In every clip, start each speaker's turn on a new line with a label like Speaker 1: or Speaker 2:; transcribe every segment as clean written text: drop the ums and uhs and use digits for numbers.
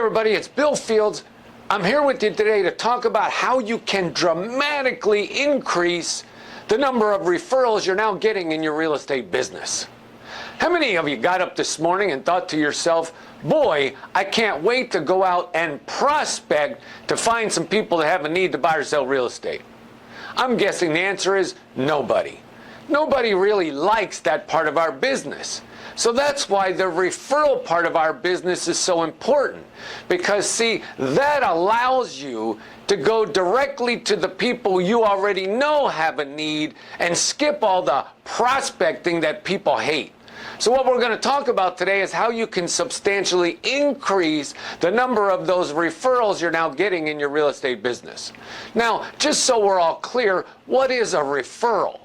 Speaker 1: everybody, it's Bill Fields. I'm here with you today to talk about how you can dramatically increase the number of referrals you're now getting in your real estate business. How many of you got up this morning and thought to yourself, boy, I can't wait to go out and prospect to find some people that have a need to buy or sell real estate? I'm guessing the answer is nobody. Nobody really likes that part of our business. So that's why the referral part of our business is so important. Because see, that allows you to go directly to the people you already know have a need and skip all the prospecting that people hate. So what we're going to talk about today is how you can substantially increase the number of those referrals you're now getting in your real estate business. Now, just so we're all clear, what is a referral?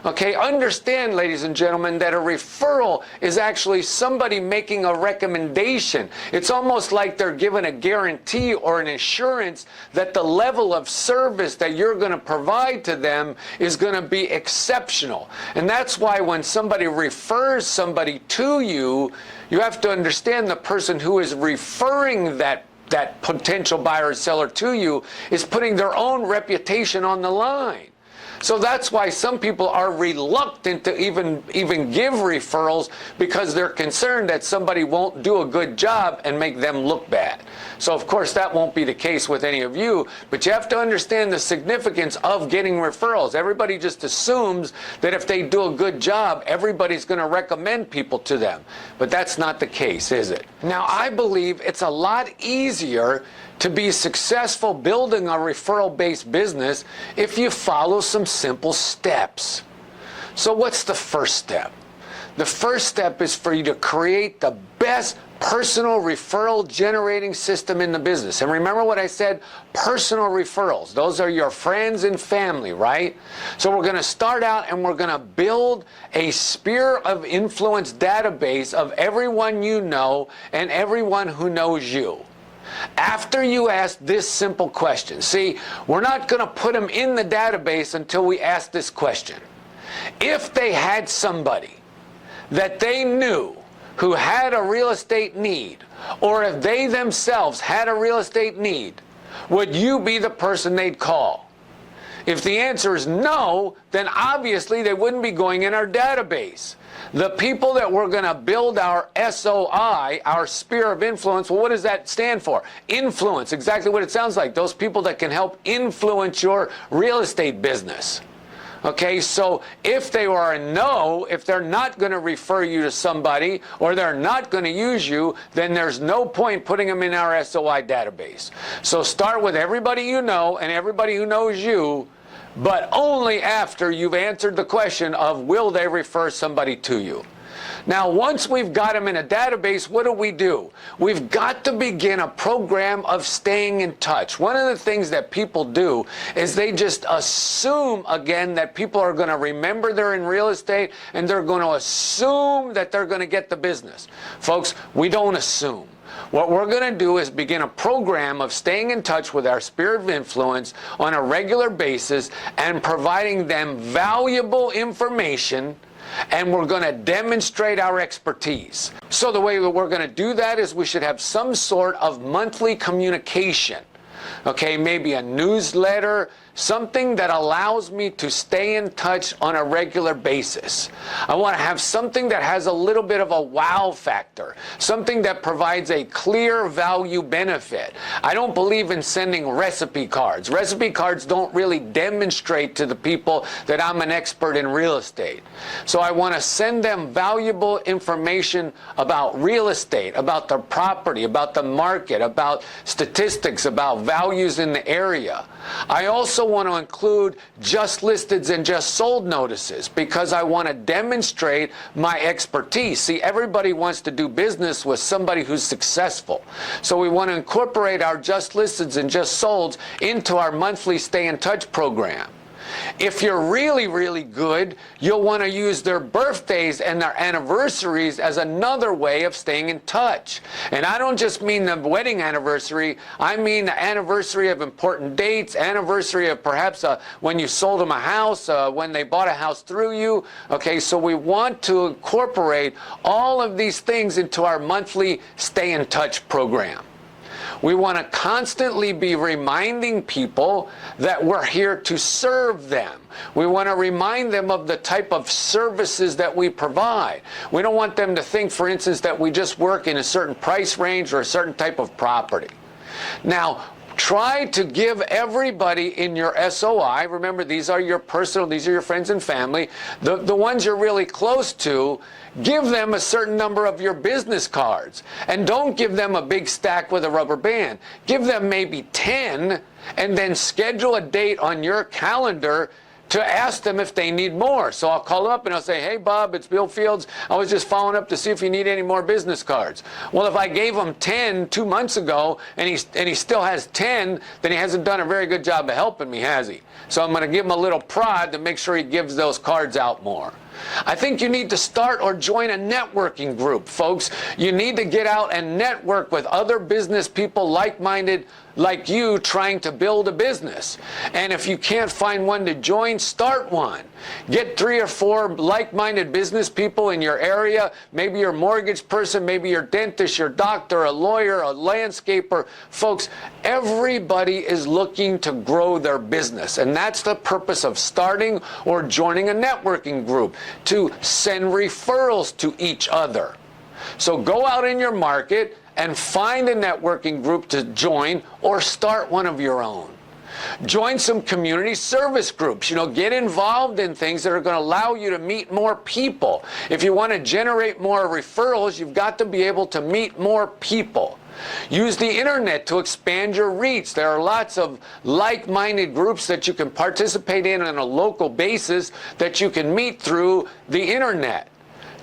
Speaker 1: Okay, understand, ladies and gentlemen, that a referral is actually somebody making a recommendation. It's almost like they're given a guarantee or an assurance that the level of service that you're going to provide to them is going to be exceptional. And that's why when somebody refers somebody to you, you have to understand the person who is referring that potential buyer or seller to you is putting their own reputation on the line. So that's why some people are reluctant to even give referrals, because they're concerned that somebody won't do a good job and make them look bad. So of course that won't be the case with any of you, but you have to understand the significance of getting referrals. Everybody just assumes that if they do a good job, everybody's going to recommend people to them. But that's not the case, is it? Now, I believe it's a lot easier to be successful building a referral-based business if you follow some simple steps. So what's the first step? The first step is for you to create the best personal referral generating system in the business. And remember what I said, personal referrals. Those are your friends and family, right? So we're going to start out and we're going to build a sphere of influence database of everyone you know and everyone who knows you. After you ask this simple question, see, we're not going to put them in the database until we ask this question. If they had somebody that they knew who had a real estate need, or if they themselves had a real estate need, would you be the person they'd call? If the answer is no, then obviously they wouldn't be going in our database. The people that we're going to build our SOI, our sphere of influence, well, what does that stand for? Influence, exactly what it sounds like. Those people that can help influence your real estate business. Okay, so if they are a no, if they're not going to refer you to somebody or they're not going to use you, then there's no point putting them in our SOI database. So start with everybody you know and everybody who knows you, but only after you've answered the question of will they refer somebody to you. Now, once we've got them in a database, what do? We've got to begin a program of staying in touch. One of the things that people do is they just assume, again, that people are going to remember they're in real estate and they're going to assume that they're going to get the business. Folks, we don't assume. What we're going to do is begin a program of staying in touch with our sphere of influence on a regular basis and providing them valuable information, and we're going to demonstrate our expertise. So the way that we're going to do that is we should have some sort of monthly communication. Okay, maybe a newsletter, something that allows me to stay in touch on a regular basis. I want to have something that has a little bit of a wow factor, something that provides a clear value benefit. I don't believe in sending recipe cards. Recipe cards don't really demonstrate to the people that I'm an expert in real estate. So I want to send them valuable information about real estate, about the property, about the market, about statistics, about values in the area. I also want to include just listed and just sold notices because I want to demonstrate my expertise. See, everybody wants to do business with somebody who's successful. So we want to incorporate our just listed and just solds into our monthly stay in touch program. If you're really, really good, you'll want to use their birthdays and their anniversaries as another way of staying in touch. And I don't just mean the wedding anniversary, I mean the anniversary of important dates, anniversary of perhaps when you sold them a house, when they bought a house through you. Okay, so we want to incorporate all of these things into our monthly stay in touch program. We want to constantly be reminding people that we're here to serve them. We want to remind them of the type of services that we provide. We don't want them to think, for instance, that we just work in a certain price range or a certain type of property. Now, try to give everybody in your SOI, remember these are your personal, these are your friends and family, the ones you're really close to, give them a certain number of your business cards. And don't give them a big stack with a rubber band. Give them maybe 10 and then schedule a date on your calendar to ask them if they need more. So I'll call them up and I'll say, hey Bob, it's Bill Fields. I was just following up to see if you need any more business cards. Well, if I gave him 10 2 months ago and he still has 10, then he hasn't done a very good job of helping me, has he? So I'm going to give him a little prod to make sure he gives those cards out more. I think you need to start or join a networking group, folks. You need to get out and network with other business people like-minded like you trying to build a business. And if you can't find one to join, start one. Get 3 or 4 like-minded business people in your area, maybe your mortgage person, maybe your dentist, your doctor, a lawyer, a landscaper. Folks, everybody is looking to grow their business, and that's the purpose of starting or joining a networking group, to send referrals to each other. So go out in your market and find a networking group to join or start one of your own. Join some community service groups. Get involved in things that are going to allow you to meet more people. If you want to generate more referrals, you've got to be able to meet more people. Use the internet to expand your reach. There are lots of like-minded groups that you can participate in on a local basis that you can meet through the internet.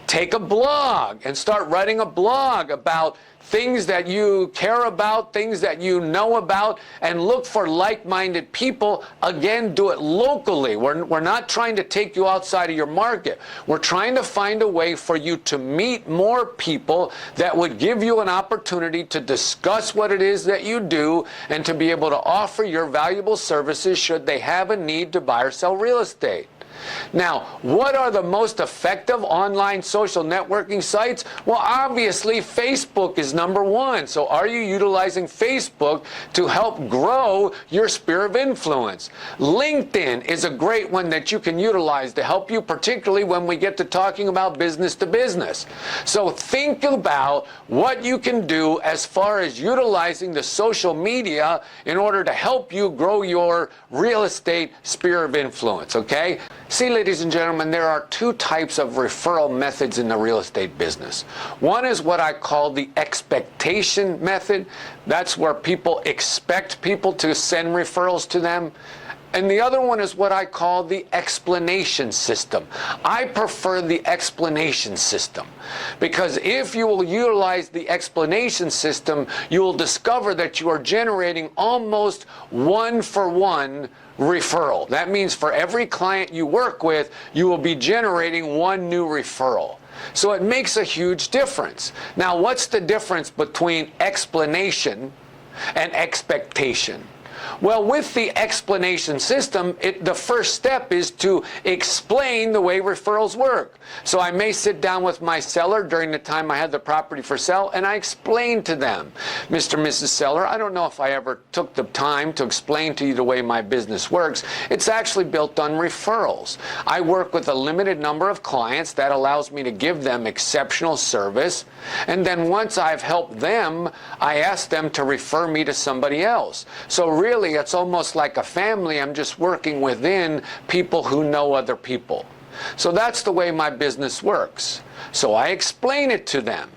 Speaker 1: Take a blog and start writing a blog about things that you care about, things that you know about, and look for like-minded people. Again, do it locally. We're not trying to take you outside of your market. We're trying to find a way for you to meet more people that would give you an opportunity to discuss what it is that you do and to be able to offer your valuable services should they have a need to buy or sell real estate. Now, what are the most effective online social networking sites? Well, obviously, Facebook is #1. So are you utilizing Facebook to help grow your sphere of influence? LinkedIn is a great one that you can utilize to help you, particularly when we get to talking about business to business. So think about what you can do as far as utilizing the social media in order to help you grow your real estate sphere of influence, okay? See, ladies and gentlemen, there are 2 types of referral methods in the real estate business. One is what I call the expectation method. That's where people expect people to send referrals to them. And the other one is what I call the explanation system. I prefer the explanation system because if you will utilize the explanation system, you will discover that you are generating almost 1-for-1 referral. That means for every client you work with, you will be generating 1 new referral. So it makes a huge difference. Now, what's the difference between explanation and expectation? Well, with the explanation system, the first step is to explain the way referrals work. So I may sit down with my seller during the time I had the property for sale, and I explain to them, Mr. and Mrs. Seller, I don't know if I ever took the time to explain to you the way my business works. It's actually built on referrals. I work with a limited number of clients. That allows me to give them exceptional service. And then once I've helped them, I ask them to refer me to somebody else. So really, it's almost like a family. I'm just working within people who know other people. So that's the way my business works. So I explain it to them.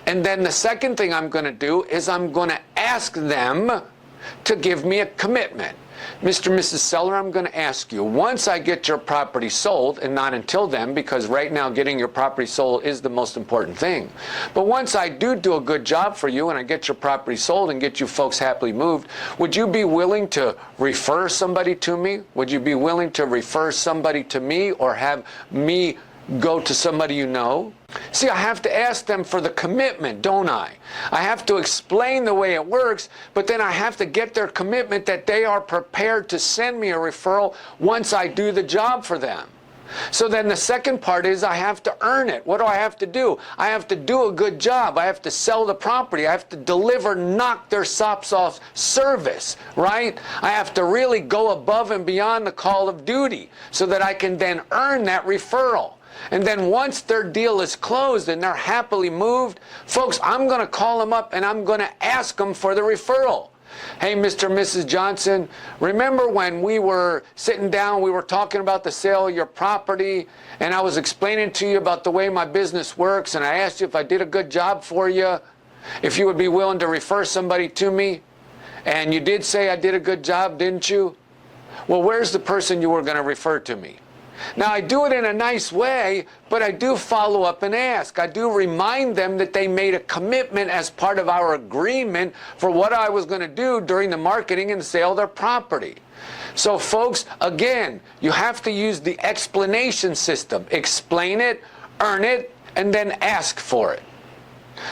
Speaker 1: And then the second thing I'm going to do is I'm going to ask them to give me a commitment. Mr. and Mrs. Seller, I'm going to ask you, once I get your property sold, and not until then, because right now getting your property sold is the most important thing. But once I do a good job for you and I get your property sold and get you folks happily moved, would you be willing to refer somebody to me? Would you be willing to refer somebody to me or have me go to somebody you know? See, I have to ask them for the commitment, don't I? I have to explain the way it works, but then I have to get their commitment that they are prepared to send me a referral once I do the job for them. So then the second part is I have to earn it. What do I have to do? I have to do a good job. I have to sell the property. I have to deliver, knock their socks off service, right? I have to really go above and beyond the call of duty so that I can then earn that referral. And then once their deal is closed and they're happily moved, folks, I'm going to call them up and I'm going to ask them for the referral. Hey, Mr. and Mrs. Johnson, remember when we were sitting down, we were talking about the sale of your property, and I was explaining to you about the way my business works, and I asked you if I did a good job for you, if you would be willing to refer somebody to me, and you did say I did a good job, didn't you? Well, where's the person you were going to refer to me? Now, I do it in a nice way, but I do follow up and ask. I do remind them that they made a commitment as part of our agreement for what I was going to do during the marketing and sale of their property. So, folks, again, you have to use the explanation system. Explain it, earn it, and then ask for it.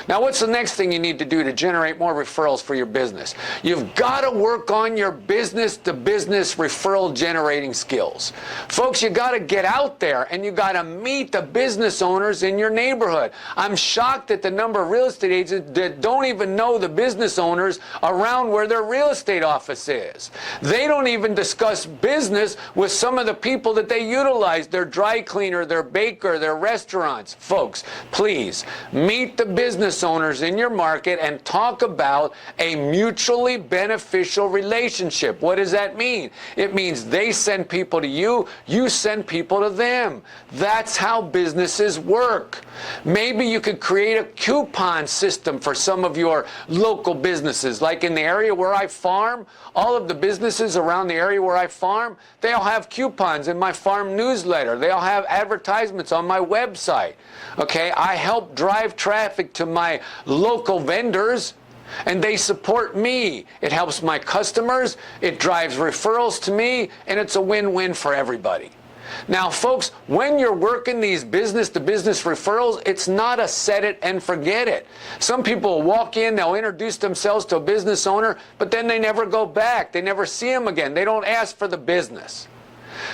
Speaker 1: Now, what's the next thing you need to do to generate more referrals for your business? You've got to work on your business-to-business referral generating skills. Folks, you got to get out there and you got to meet the business owners in your neighborhood. I'm shocked at the number of real estate agents that don't even know the business owners around where their real estate office is. They don't even discuss business with some of the people that they utilize, their dry cleaner, their baker, their restaurants. Folks, please meet the business owners in your market and talk about a mutually beneficial relationship. What does that mean? It means they send people to you, you send people to them. That's how businesses work. Maybe you could create a coupon system for some of your local businesses. Like in the area where I farm, all of the businesses around the area where I farm, they all have coupons in my farm newsletter. They all have advertisements on my website. Okay, I help drive traffic to my local vendors, and they support me. It helps my customers, it drives referrals to me, and it's a win-win for everybody. Now, folks, when you're working these business-to-business referrals, it's not a set it and forget it. Some people will walk in, they'll introduce themselves to a business owner, but then they never go back. They never see him again. They don't ask for the business.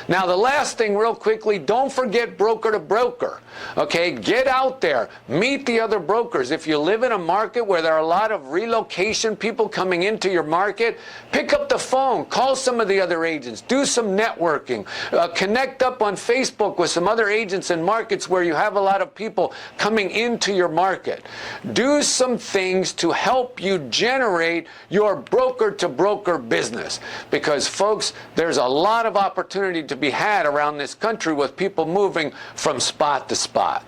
Speaker 1: Now, the last thing real quickly, don't forget broker to broker. Okay, get out there, meet the other brokers. If you live in a market where there are a lot of relocation people coming into your market, pick up the phone, call some of the other agents, do some networking, connect up on Facebook with some other agents in markets where you have a lot of people coming into your market. Do some things to help you generate your broker to broker business, because folks, there's a lot of opportunity to be had around this country with people moving from spot to spot.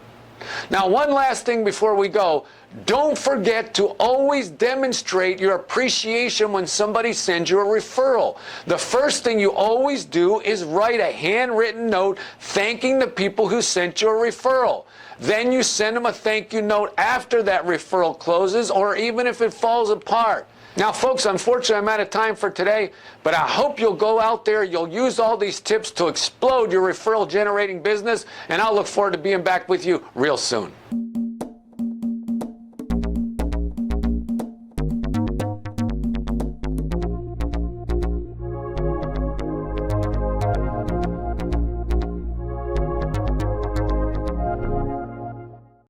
Speaker 1: Now, one last thing before we go. Don't forget to always demonstrate your appreciation when somebody sends you a referral. The first thing you always do is write a handwritten note thanking the people who sent you a referral. Then you send them a thank you note after that referral closes, or even if it falls apart. Now, folks, unfortunately, I'm out of time for today, but I hope you'll go out there, you'll use all these tips to explode your referral generating business, and I'll look forward to being back with you real soon.